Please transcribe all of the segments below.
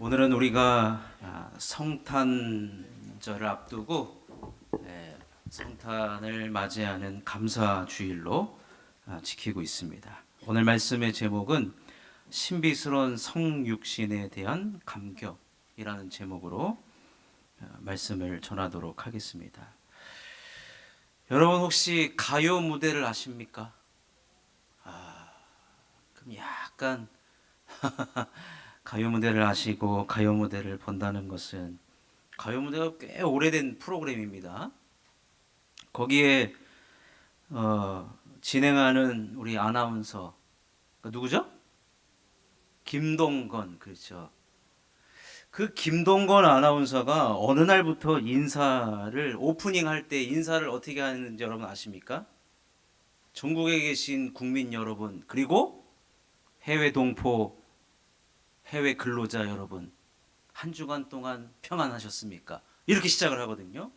오늘은 우리가 성탄절을 앞두고 성탄을 맞이하는 감사 주일로 지키고 있습니다. 오늘 말씀의 제목은 신비스러운 성육신에 대한 감격이라는 제목으로 말씀을 전하도록 하겠습니다. 여러분 혹시 가요 무대를 아십니까? 그럼 약간 가요 무대를 아시고 가요 무대를 본다는 것은 가요 무대가 꽤 오래된 프로그램입니다. 거기에 진행하는 우리 아나운서 누구죠? 김동건, 그렇죠. 그 김동건 아나운서가 어느 날부터 인사를 오프닝 할 때 인사를 어떻게 하는지 여러분 아십니까? 전국에 계신 국민 여러분, 그리고 해외 동포, 해외 근로자 여러분, 한 주간 동안 평안하셨습니까? 이렇게 시작을 하거든요.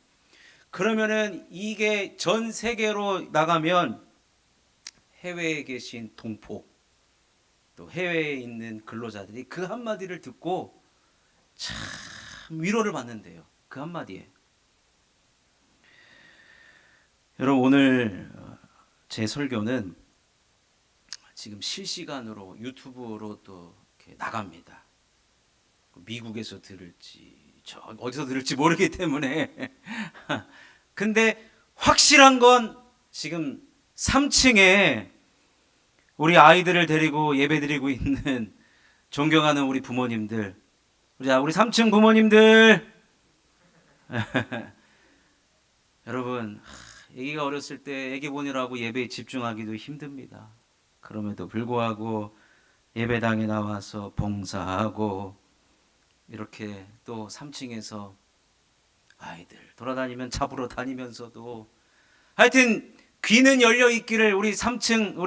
그러면은 이게 전 세계로 나가면 해외에 계신 동포, 또 해외에 있는 근로자들이 그 한마디를 듣고 참 위로를 받는데요. 그 한마디에. 여러분 오늘 제 설교는 지금 실시간으로 유튜브로 또 이렇게 나갑니다. 미국에서 들을지 저 어디서 들을지 모르기 때문에 근데 확실한 건 지금 3층에 우리 아이들을 데리고 예배드리고 있는 존경하는 우리 부모님들, 우리 3층 부모님들 여러분, 아기가 어렸을 때 아기 보느라고 예배에 집중하기도 힘듭니다. 그럼에도 불구하고 예배당에 나와서 봉사하고 이렇게 또 3층에서 아이들 돌아다니면 잡으러 다니면서도 하여튼 귀는 열려 있기를 우리 3층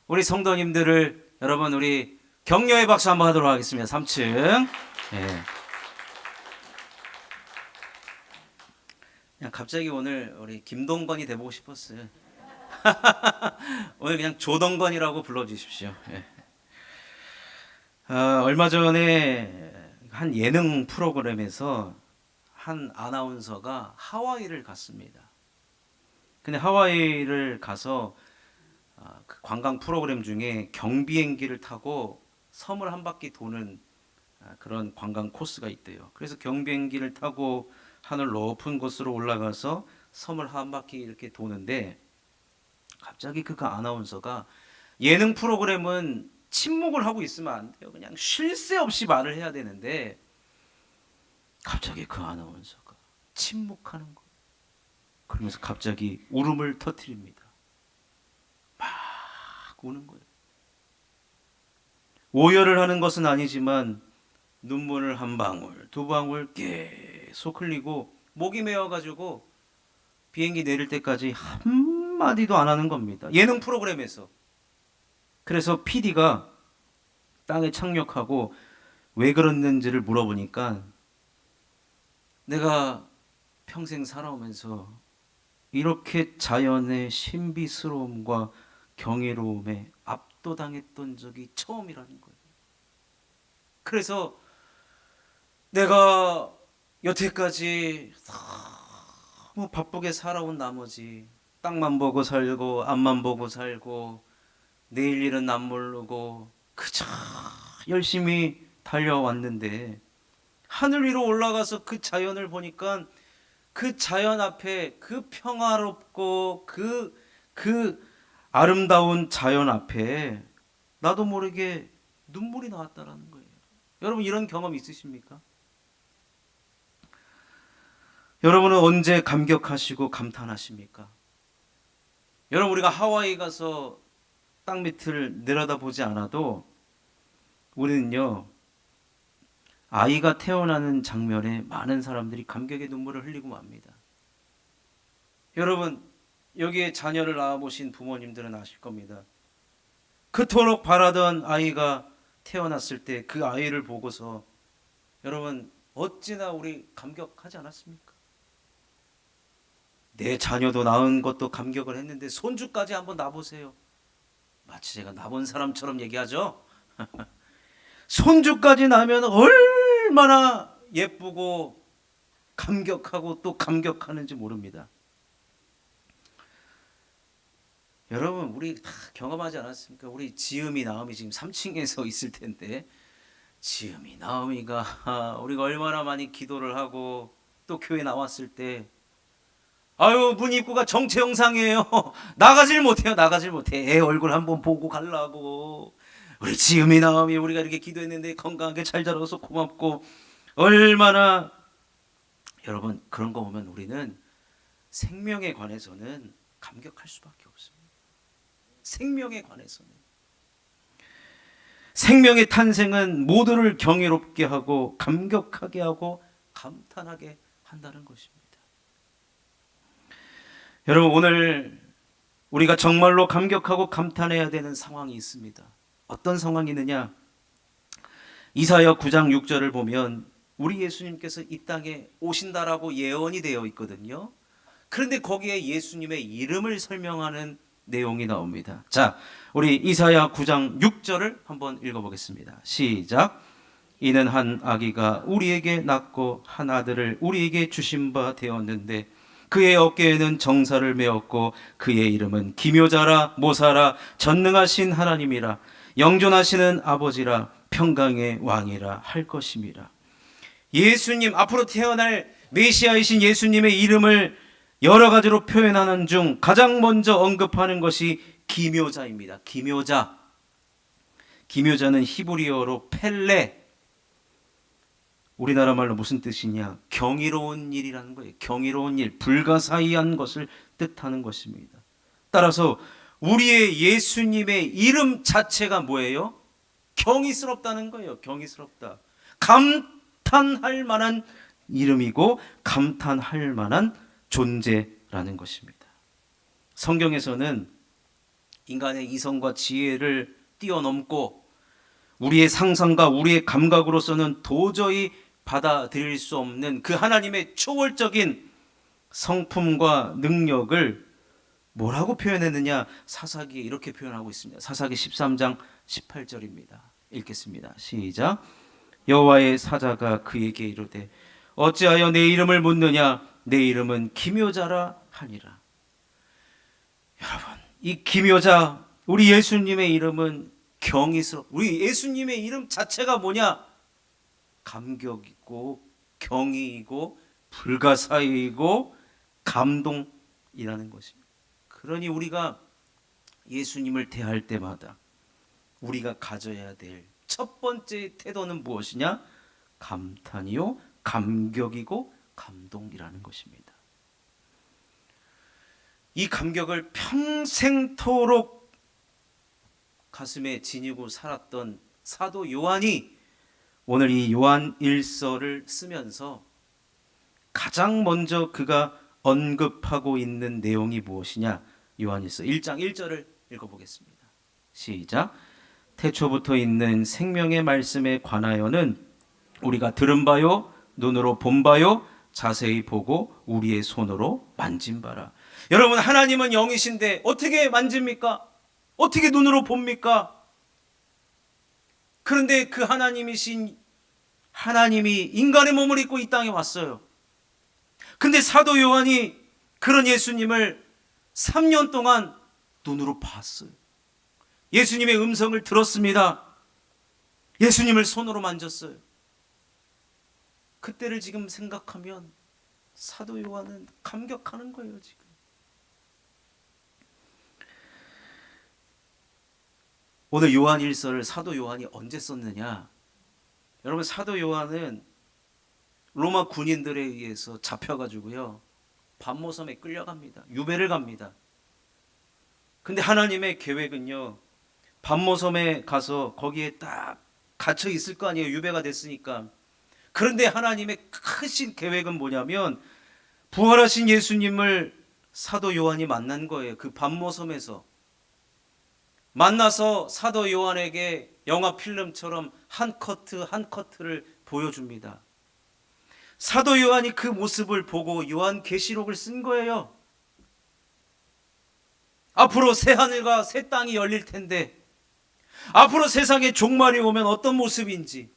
우리 성도님들을 여러분 우리 격려의 박수 한번 하도록 하겠습니다. 3층. 네. 그냥 갑자기 오늘 우리 김동건이 돼보고 싶었어요. 오늘 그냥 조동건이라고 불러주십시오. 네. 얼마 전에 한 예능 프로그램에서 한 아나운서가 하와이를 갔습니다. 근데 하와이를 가서 그 관광 프로그램 중에 경비행기를 타고 섬을 한 바퀴 도는 그런 관광 코스가 있대요. 그래서 경비행기를 타고 하늘 높은 곳으로 올라가서 섬을 한 바퀴 이렇게 도는데 갑자기 그 아나운서가 예능 프로그램은 침묵을 하고 있으면 안 돼요. 그냥 쉴 새 없이 말을 해야 되는데 갑자기 그 아나운서가 침묵하는 거예요. 그러면서 갑자기 울음을 터뜨립니다. 막 우는 거예요. 오열을 하는 것은 아니지만 눈물을 한 방울, 두 방울 계속 흘리고 목이 메어가지고 비행기 내릴 때까지 한마디도 안 하는 겁니다. 예능 프로그램에서. 그래서 PD가 땅에 착륙하고 왜 그랬는지를 물어보니까 내가 평생 살아오면서 이렇게 자연의 신비스러움과 경이로움에 압도당했던 적이 처음이라는 거예요. 그래서 내가 여태까지 너무 바쁘게 살아온 나머지 땅만 보고 살고 앞만 보고 살고 내일 일은 안 모르고 그저 열심히 달려왔는데 하늘 위로 올라가서 그 자연을 보니까 그 자연 앞에 그 평화롭고 그 아름다운 자연 앞에 나도 모르게 눈물이 나왔다라는 거예요. 여러분 이런 경험 있으십니까? 여러분은 언제 감격하시고 감탄하십니까? 여러분 우리가 하와이 가서 땅 밑을 내려다보지 않아도 우리는요 아이가 태어나는 장면에 많은 사람들이 감격의 눈물을 흘리고 맙니다. 여러분 여기에 자녀를 낳아보신 부모님들은 아실 겁니다. 그토록 바라던 아이가 태어났을 때 그 아이를 보고서 여러분 어찌나 우리 감격하지 않았습니까? 내 자녀도 낳은 것도 감격을 했는데 손주까지 한번 낳아보세요. 마치 제가 낳은 사람처럼 얘기하죠. 손주까지 낳으면 얼마나 예쁘고 감격하고 또 감격하는지 모릅니다. 여러분, 우리 다 경험하지 않았습니까? 우리 지음이 나음이 지금 3층에서 있을 텐데, 지음이 나음이가 우리가 얼마나 많이 기도를 하고 또 교회 나왔을 때, 아유, 문 입구가 정체 영상이에요. 나가질 못해요. 나가질 못해. 애 얼굴 한번 보고 가려고. 우리 지음이 나음이 우리가 이렇게 기도했는데 건강하게 잘 자라서 고맙고, 얼마나 여러분, 그런 거 보면 우리는 생명에 관해서는 감격할 수밖에 없습니다. 생명에 관해서는. 생명의 탄생은 모두를 경이롭게 하고 감격하게 하고 감탄하게 한다는 것입니다. 여러분, 오늘 우리가 정말로 감격하고 감탄해야 되는 상황이 있습니다. 어떤 상황이 있느냐? 이사야 9장 6절을 보면 우리 예수님께서 이 땅에 오신다라고 예언이 되어 있거든요. 그런데 거기에 예수님의 이름을 설명하는 내용이 나옵니다. 자, 우리 이사야 9장 6절을 한번 읽어보겠습니다. 시작. 이는 한 아기가 우리에게 낳고 한 아들을 우리에게 주신 바 되었는데 그의 어깨에는 정사를 메었고 그의 이름은 기묘자라 모사라 전능하신 하나님이라 영존하시는 아버지라 평강의 왕이라 할 것임이라. 예수님, 앞으로 태어날 메시아이신 예수님의 이름을 여러 가지로 표현하는 중 가장 먼저 언급하는 것이 기묘자입니다. 기묘자. 기묘자는 히브리어로 펠레. 우리나라 말로 무슨 뜻이냐? 경이로운 일이라는 거예요. 경이로운 일, 불가사의한 것을 뜻하는 것입니다. 따라서 우리의 예수님의 이름 자체가 뭐예요? 경이스럽다는 거예요. 경이스럽다. 감탄할 만한 이름이고 감탄할 만한 존재라는 것입니다. 성경에서는 인간의 이성과 지혜를 뛰어넘고 우리의 상상과 우리의 감각으로서는 도저히 받아들일 수 없는 그 하나님의 초월적인 성품과 능력을 뭐라고 표현했느냐? 사사기에 이렇게 표현하고 있습니다. 사사기 13장 18절입니다. 읽겠습니다. 시작. 여호와의 사자가 그에게 이르되 어찌하여 내 이름을 묻느냐? 내 이름은 기묘자라 하니라. 여러분, 이 기묘자, 우리 예수님의 이름은 경이스럽. 우리 예수님의 이름 자체가 뭐냐? 감격이고 경이이고 불가사의이고 감동이라는 것입니다. 그러니 우리가 예수님을 대할 때마다 우리가 가져야 될 첫 번째 태도는 무엇이냐? 감탄이요, 감격이고 감동이라는 것입니다. 이 감격을 평생토록 가슴에 지니고 살았던 사도 요한이 오늘 이 요한 1서를 쓰면서 가장 먼저 그가 언급하고 있는 내용이 무엇이냐? 요한 1서 1장 1절을 읽어보겠습니다. 시작. 태초부터 있는 생명의 말씀에 관하여는 우리가 들은 바요, 눈으로 본 바요, 자세히 보고 우리의 손으로 만진 바라. 여러분, 하나님은 영이신데 어떻게 만집니까? 어떻게 눈으로 봅니까? 그런데 그 하나님이신 하나님이 인간의 몸을 입고 이 땅에 왔어요. 근데 사도 요한이 그런 예수님을 3년 동안 눈으로 봤어요. 예수님의 음성을 들었습니다. 예수님을 손으로 만졌어요. 그때를 지금 생각하면 사도 요한은 감격하는 거예요, 지금. 오늘 요한 1서를 사도 요한이 언제 썼느냐? 여러분, 사도 요한은 로마 군인들에 의해서 잡혀가지고요, 반모섬에 끌려갑니다. 유배를 갑니다. 근데 하나님의 계획은요, 반모섬에 가서 거기에 딱 갇혀 있을 거 아니에요. 유배가 됐으니까. 그런데 하나님의 크신 계획은 뭐냐면 부활하신 예수님을 사도 요한이 만난 거예요. 그 반모섬에서 만나서 사도 요한에게 영화 필름처럼 한 커트 한 커트를 보여줍니다. 사도 요한이 그 모습을 보고 요한계시록을 쓴 거예요. 앞으로 새 하늘과 새 땅이 열릴 텐데, 앞으로 세상에 종말이 오면 어떤 모습인지,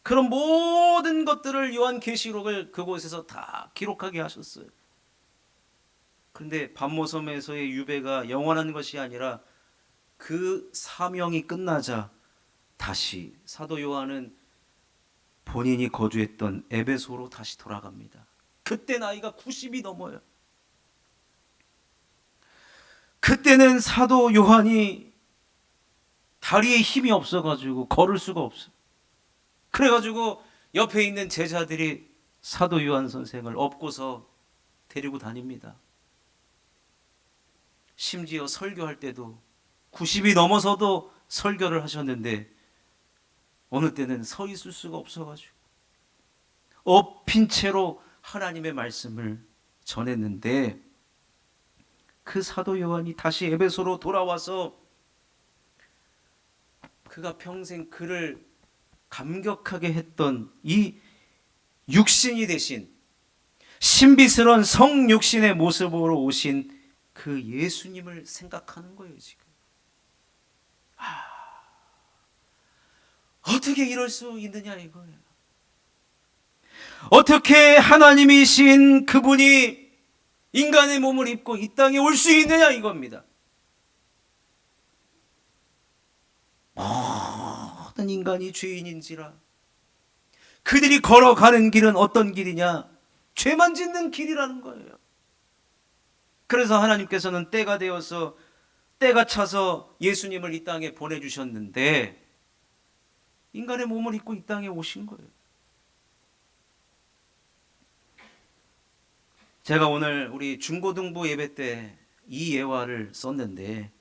그런 모든 것들을 요한계시록을 그곳에서 다 기록하게 하셨어요. 그런데 반모섬에서의 유배가 영원한 것이 아니라 그 사명이 끝나자 다시 사도 요한은 본인이 거주했던 에베소로 다시 돌아갑니다. 그때 나이가 90이 넘어요. 그때는 사도 요한이 다리에 힘이 없어가지고 걸을 수가 없어요. 그래가지고 옆에 있는 제자들이 사도 요한 선생을 업고서 데리고 다닙니다. 심지어 설교할 때도 90이 넘어서도 설교를 하셨는데 어느 때는 서 있을 수가 없어가지고 엎인 채로 하나님의 말씀을 전했는데 그 사도 요한이 다시 에베소로 돌아와서 그가 평생 그를 감격하게 했던 이 육신이 되신 신비스러운 성육신의 모습으로 오신 그 예수님을 생각하는 거예요, 지금. 어떻게 이럴 수 있느냐 이거예요. 어떻게 하나님이신 그분이 인간의 몸을 입고 이 땅에 올 수 있느냐 이겁니다. 모든 인간이 죄인인지라 그들이 걸어가는 길은 어떤 길이냐? 죄만 짓는 길이라는 거예요. 그래서 하나님께서는 때가 되어서 때가 차서 예수님을 이 땅에 보내주셨는데 인간의 몸을 입고 이 땅에 오신 거예요. 제가 오늘 우리 중고등부 예배 때 이 예화를 썼는데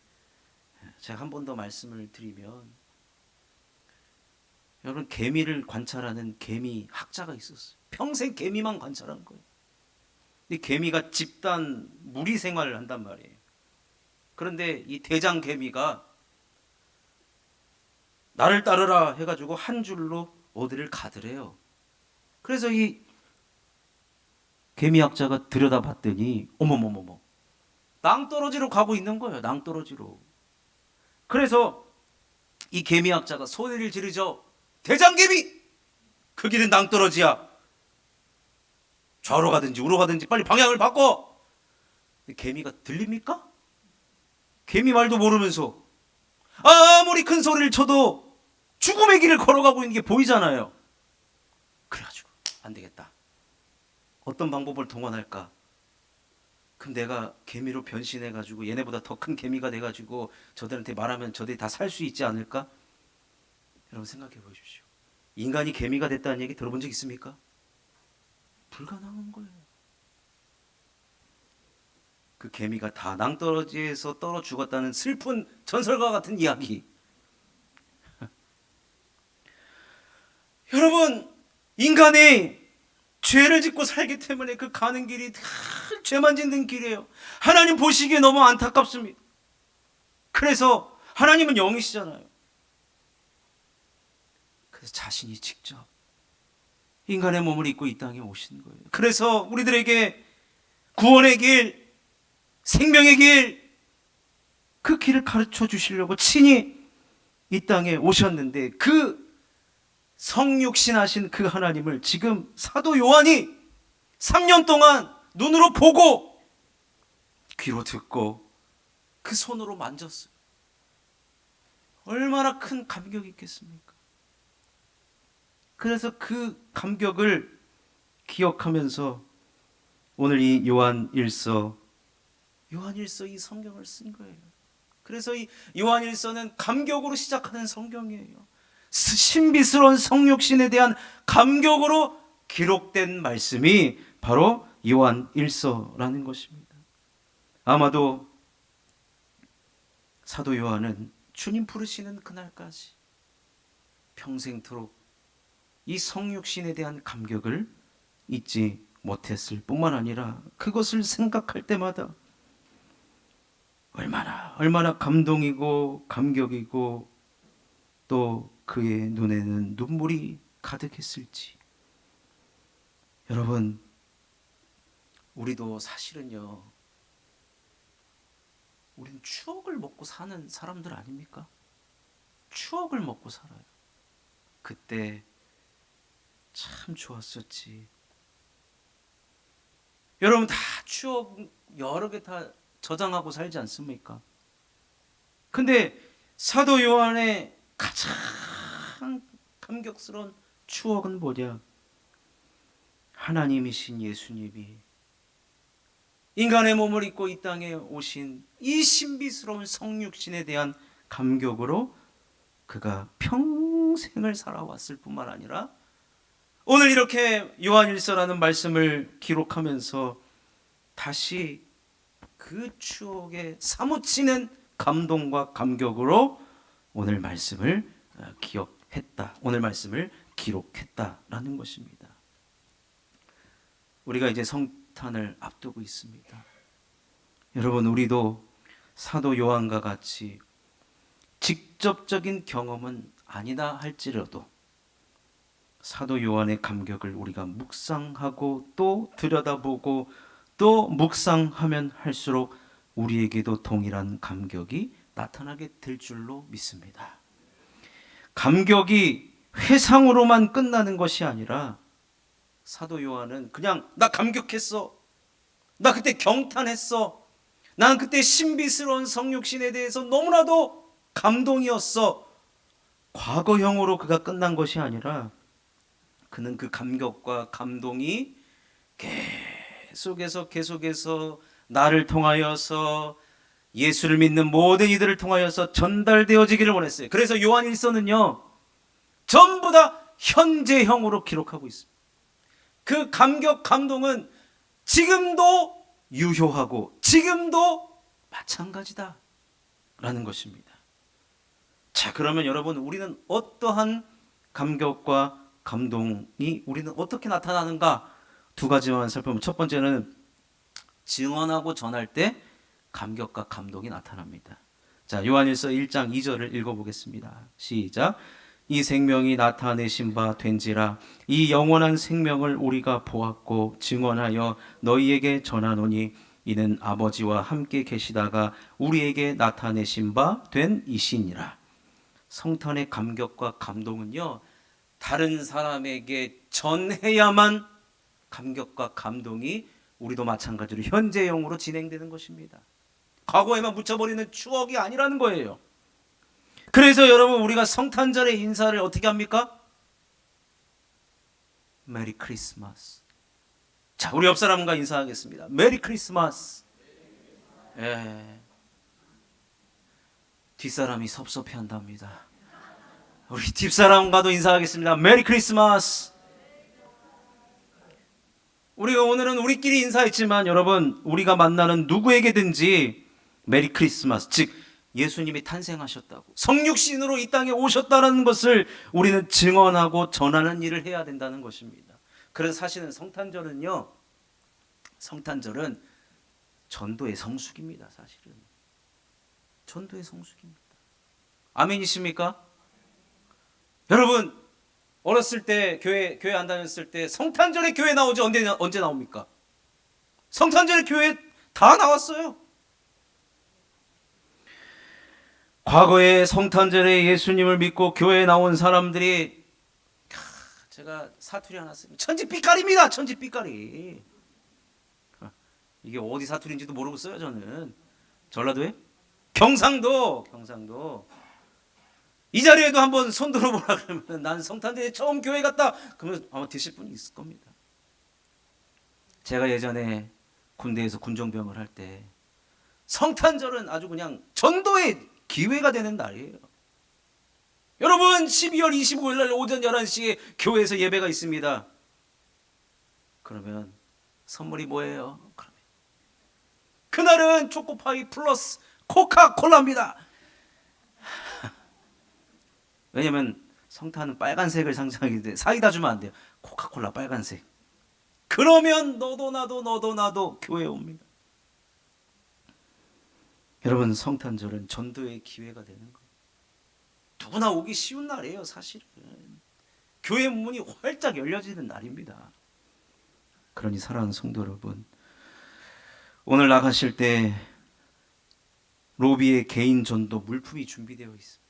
제가 한 번 더 말씀을 드리면 여러분 개미를 관찰하는 개미 학자가 있었어요. 평생 개미만 관찰한 거예요. 이 개미가 집단 무리 생활을 한단 말이에요. 그런데 이 대장 개미가 나를 따르라 해가지고 한 줄로 어디를 가더래요. 그래서 이 개미학자가 들여다봤더니 어머머머머 낭떠러지로 가고 있는 거예요. 낭떠러지로. 그래서 이 개미학자가 소리를 지르죠. 대장개미! 그 길은 낭떠러지야. 좌우로 가든지 우로 가든지 빨리 방향을 바꿔. 개미가 들립니까? 개미 말도 모르면서 아무리 큰 소리를 쳐도 죽음의 길을 걸어가고 있는 게 보이잖아요. 그래가지고 안 되겠다. 어떤 방법을 동원할까? 그럼 내가 개미로 변신해가지고 얘네보다 더 큰 개미가 돼가지고 저들한테 말하면 저들이 다 살 수 있지 않을까? 여러분 생각해 보십시오. 인간이 개미가 됐다는 얘기 들어본 적 있습니까? 불가능한 거예요. 그 개미가 다 낭떠러지에서 떨어 죽었다는 슬픈 전설과 같은 이야기. 여러분 인간이 죄를 짓고 살기 때문에 그 가는 길이 다 죄만 짓는 길이에요. 하나님 보시기에 너무 안타깝습니다. 그래서 하나님은 영이시잖아요. 그래서 자신이 직접 인간의 몸을 입고 이 땅에 오신 거예요. 그래서 우리들에게 구원의 길, 생명의 길, 그 길을 가르쳐 주시려고 친히 이 땅에 오셨는데 그 성육신하신 그 하나님을 지금 사도 요한이 3년 동안 눈으로 보고 귀로 듣고 그 손으로 만졌어요. 얼마나 큰 감격이 있겠습니까? 그래서 그 감격을 기억하면서 오늘 이 요한일서 이 성경을 쓴 거예요. 그래서 이 요한일서는 감격으로 시작하는 성경이에요. 신비스러운 성육신에 대한 감격으로 기록된 말씀이 바로 요한일서라는 것입니다. 아마도 사도 요한은 주님 부르시는 그날까지 평생토록 이 성육신에 대한 감격을 잊지 못했을 뿐만 아니라 그것을 생각할 때마다 얼마나 감동이고 감격이고 또 그의 눈에는 눈물이 가득했을지. 여러분 우리도 사실은요 우리는 추억을 먹고 사는 사람들 아닙니까? 추억을 먹고 살아요. 그때 참 좋았었지. 여러분 다 추억 여러 개 다 저장하고 살지 않습니까? 근데 사도 요한의 가장 감격스러운 추억은 뭐냐? 하나님이신 예수님이 인간의 몸을 입고 이 땅에 오신 이 신비스러운 성육신에 대한 감격으로 그가 평생을 살아왔을 뿐만 아니라 오늘 이렇게 요한일서라는 말씀을 기록하면서 다시 그 추억에 사무치는 감동과 감격으로 오늘 말씀을 기억했다. 오늘 말씀을 기록했다라는 것입니다. 우리가 이제 성탄을 앞두고 있습니다. 여러분, 우리도 사도 요한과 같이 직접적인 경험은 아니다 할지라도 사도 요한의 감격을 우리가 묵상하고 또 들여다보고 또 묵상하면 할수록 우리에게도 동일한 감격이 나타나게 될 줄로 믿습니다. 감격이 회상으로만 끝나는 것이 아니라 사도 요한은 그냥 나 감격했어, 나 그때 경탄했어, 난 그때 신비스러운 성육신에 대해서 너무나도 감동이었어, 과거형으로 그가 끝난 것이 아니라 그는 그 감격과 감동이 계속해서 나를 통하여서 예수를 믿는 모든 이들을 통하여서 전달되어지기를 원했어요. 그래서 요한일서는요 전부 다 현재형으로 기록하고 있습니다. 그 감격 감동은 지금도 유효하고 지금도 마찬가지다 라는 것입니다. 자, 그러면 여러분, 우리는 어떠한 감격과 감동이 우리는 어떻게 나타나는가? 두 가지만 살펴보면, 첫 번째는 증언하고 전할 때 감격과 감동이 나타납니다. 자, 요한일서 1장 2절을 읽어보겠습니다. 시작. 이 생명이 나타내신 바 된지라 이 영원한 생명을 우리가 보았고 증언하여 너희에게 전하노니 이는 아버지와 함께 계시다가 우리에게 나타내신 바 된 이시니라. 성탄의 감격과 감동은요 다른 사람에게 전해야만 감격과 감동이 우리도 마찬가지로 현재형으로 진행되는 것입니다. 과거에만 묻혀버리는 추억이 아니라는 거예요. 그래서 여러분, 우리가 성탄절의 인사를 어떻게 합니까? 메리 크리스마스. 자, 우리 옆 사람과 인사하겠습니다. 메리 크리스마스. 예. 뒷사람이 섭섭해한답니다. 우리 뒷사람과도 인사하겠습니다. 메리 크리스마스. 우리가 오늘은 우리끼리 인사했지만 여러분, 우리가 만나는 누구에게든지 메리 크리스마스, 즉 예수님이 탄생하셨다고 성육신으로 이 땅에 오셨다는 것을 우리는 증언하고 전하는 일을 해야 된다는 것입니다. 그래서 사실은 성탄절은 전도의 성수기입니다. 사실은 전도의 성수기입니다. 아멘이십니까? 여러분, 어렸을 때 교회 안 다녔을 때 성탄절에 교회 나오지 언제 나옵니까? 성탄절에 교회 다 나왔어요. 과거에 성탄절에 예수님을 믿고 교회에 나온 사람들이, 제가 사투리 하나 쓰면 천지빛깔입니다. 천지빛깔이. 이게 어디 사투리인지도 모르고 써요. 저는 전라도에 경상도 이 자리에도 한번 손 들어보라 그러면 난 성탄절에 처음 교회 갔다 그러면 아마 드실 분이 있을 겁니다. 제가 예전에 군대에서 군종병을 할 때 성탄절은 아주 그냥 전도의 기회가 되는 날이에요. 여러분, 12월 25일 날 오전 11시에 교회에서 예배가 있습니다. 그러면 선물이 뭐예요? 그러면 그날은 초코파이 플러스 코카콜라입니다. 왜냐면 성탄은 빨간색을 상징하기 때문에 사이다 주면 안 돼요. 코카콜라 빨간색. 그러면 너도 나도 교회에 옵니다. 여러분, 성탄절은 전도의 기회가 되는 거예요. 누구나 오기 쉬운 날이에요. 사실은 교회 문이 활짝 열려지는 날입니다. 그러니 사랑하는 성도 여러분, 오늘 나가실 때 로비의 개인 전도 물품이 준비되어 있습니다.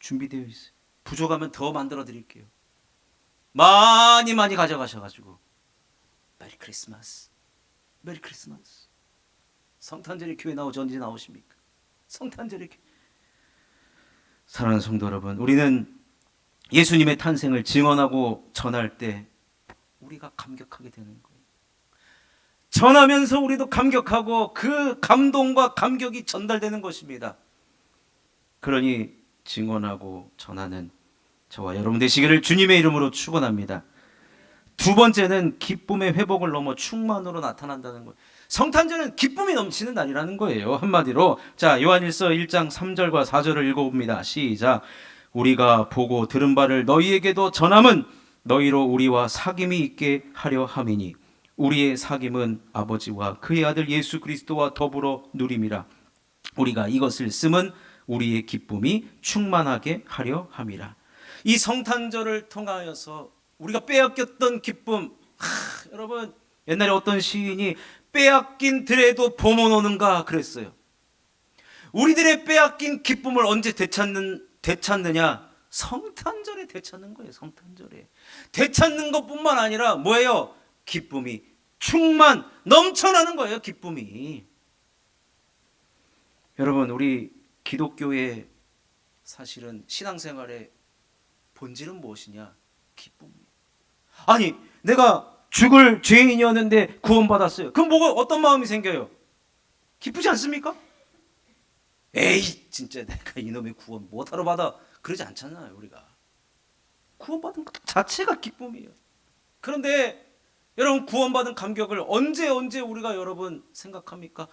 준비되어 있어요. 부족하면 더 만들어 드릴게요. 많이 많이 가져가셔가지고 메리 크리스마스, 메리 크리스마스. 성탄절에 교회 나오지 언제 나오십니까? 성탄절에 사랑하는 성도 여러분, 우리는 예수님의 탄생을 증언하고 전할 때 우리가 감격하게 되는 거예요. 전하면서 우리도 감격하고 그 감동과 감격이 전달되는 것입니다. 그러니 증언하고 전하는 저와 여러분 되시기를 주님의 이름으로 축원합니다. 두 번째는 기쁨의 회복을 넘어 충만으로 나타난다는 거예요. 성탄절은 기쁨이 넘치는 날이라는 거예요. 한마디로 자, 요한일서 1장 3절과 4절을 읽어봅니다. 시작. 우리가 보고 들은 바를 너희에게도 전함은 너희로 우리와 사귐이 있게 하려 함이니 우리의 사귐은 아버지와 그의 아들 예수 그리스도와 더불어 누림이라. 우리가 이것을 쓰면 우리의 기쁨이 충만하게 하려 함이라. 이 성탄절을 통하여서 우리가 빼앗겼던 기쁨, 여러분 옛날에 어떤 시인이 빼앗긴 들에도 봄은 오는가 그랬어요. 우리들의 빼앗긴 기쁨을 언제 되찾느냐? 성탄절에 되찾는 거예요. 성탄절에 되찾는 것뿐만 아니라 뭐예요? 기쁨이 넘쳐나는 거예요. 기쁨이. 여러분, 우리 기독교의 사실은 신앙생활의 본질은 무엇이냐? 기쁨이에요. 아니, 내가 죽을 죄인이었는데 구원받았어요. 그럼 뭐가 어떤 마음이 생겨요? 기쁘지 않습니까? 에이, 진짜 내가 이놈의 구원 뭐하러 받아? 그러지 않잖아요. 우리가 구원받은 것 자체가 기쁨이에요. 그런데 여러분, 구원받은 감격을 언제 우리가 여러분 생각합니까?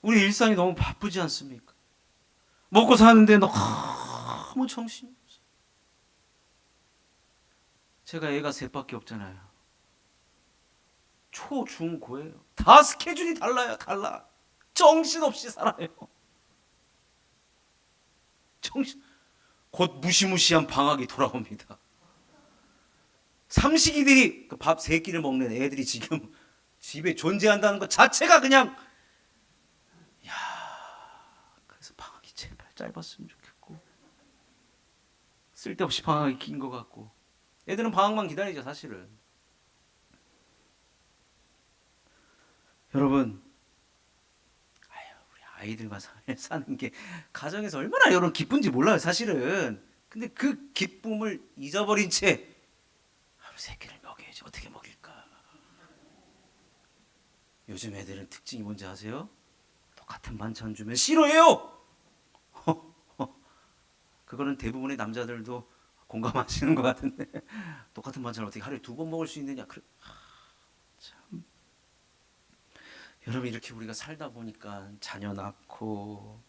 우리 일상이 너무 바쁘지 않습니까? 먹고 사는데 너무 정신이 없어요. 제가 애가 셋밖에 없잖아요. 초, 중, 고예요. 다 스케줄이 달라요. 달라. 정신없이 살아요. 곧 무시무시한 방학이 돌아옵니다. 삼식이들이 밥 세 끼를 먹는 애들이 지금 집에 존재한다는 것 자체가 그냥, 야, 그래서 방학이 제발 짧았으면 좋겠고, 쓸데없이 방학이 긴 것 같고, 애들은 방학만 기다리죠. 사실은. 여러분, 우리 아이들과 사는 게 가정에서 얼마나 여러분 기쁜지 몰라요. 사실은. 근데 그 기쁨을 잊어버린 채 하루 세 끼를 먹여야지. 어떻게 먹일까? 요즘 애들은 특징이 뭔지 아세요? 똑같은 반찬 주면 싫어해요. 그거는 대부분의 남자들도 공감하시는 것 같은데, 똑같은 반찬을 어떻게 하루에 2번 먹을 수 있느냐? 참. 여러분, 이렇게 우리가 살다 보니까 자녀 낳고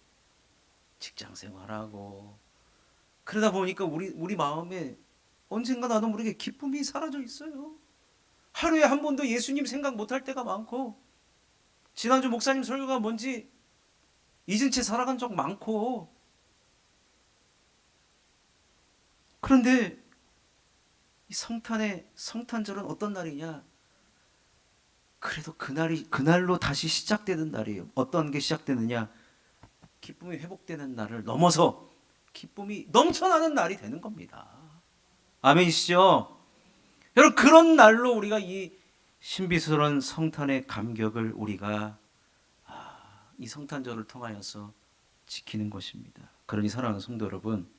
직장 생활하고 그러다 보니까 우리 마음에 언젠가 나도 모르게 기쁨이 사라져 있어요. 하루에 한 번도 예수님 생각 못할 때가 많고, 지난주 목사님 설교가 뭔지 잊은 채 살아간 적 많고. 그런데 이 성탄절은 어떤 날이냐? 그래도 그날로 다시 시작되는 날이에요. 어떤 게 시작되느냐? 기쁨이 회복되는 날을 넘어서 기쁨이 넘쳐나는 날이 되는 겁니다. 아멘이시죠? 여러분, 그런 날로 우리가 이 신비스러운 성탄의 감격을 우리가 이 성탄절을 통하여서 지키는 것입니다. 그러니 사랑하는 성도 여러분,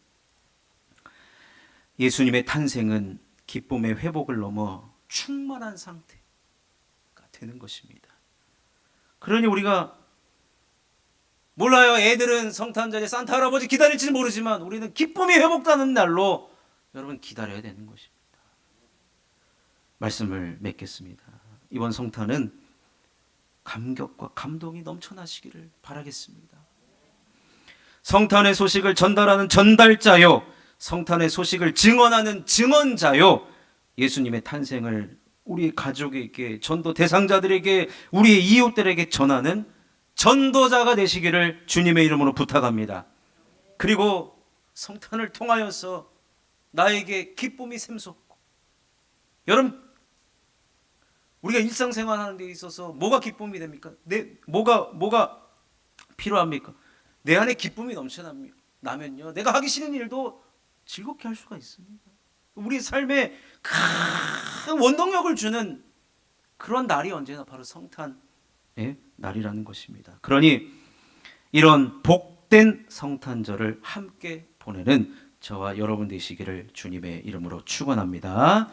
예수님의 탄생은 기쁨의 회복을 넘어 충만한 상태가 되는 것입니다. 그러니 우리가 몰라요. 애들은 성탄절에 산타 할아버지 기다릴지 모르지만 우리는 기쁨이 회복되는 날로 여러분 기다려야 되는 것입니다. 말씀을 맺겠습니다. 이번 성탄은 감격과 감동이 넘쳐나시기를 바라겠습니다. 성탄의 소식을 전달하는 전달자요, 성탄의 소식을 증언하는 증언자요, 예수님의 탄생을 우리 가족에게, 전도 대상자들에게, 우리의 이웃들에게 전하는 전도자가 되시기를 주님의 이름으로 부탁합니다. 그리고 성탄을 통하여서 나에게 기쁨이 샘솟고, 여러분, 우리가 일상생활하는 데 있어서 뭐가 기쁨이 됩니까? 뭐가 필요합니까? 내 안에 기쁨이 넘쳐나면요, 내가 하기 싫은 일도 즐겁게 할 수가 있습니다. 우리 삶에 큰 원동력을 주는 그런 날이 언제나 바로 성탄의 날이라는 것입니다. 그러니 이런 복된 성탄절을 함께 보내는 저와 여러분 되시기를 주님의 이름으로 축원합니다.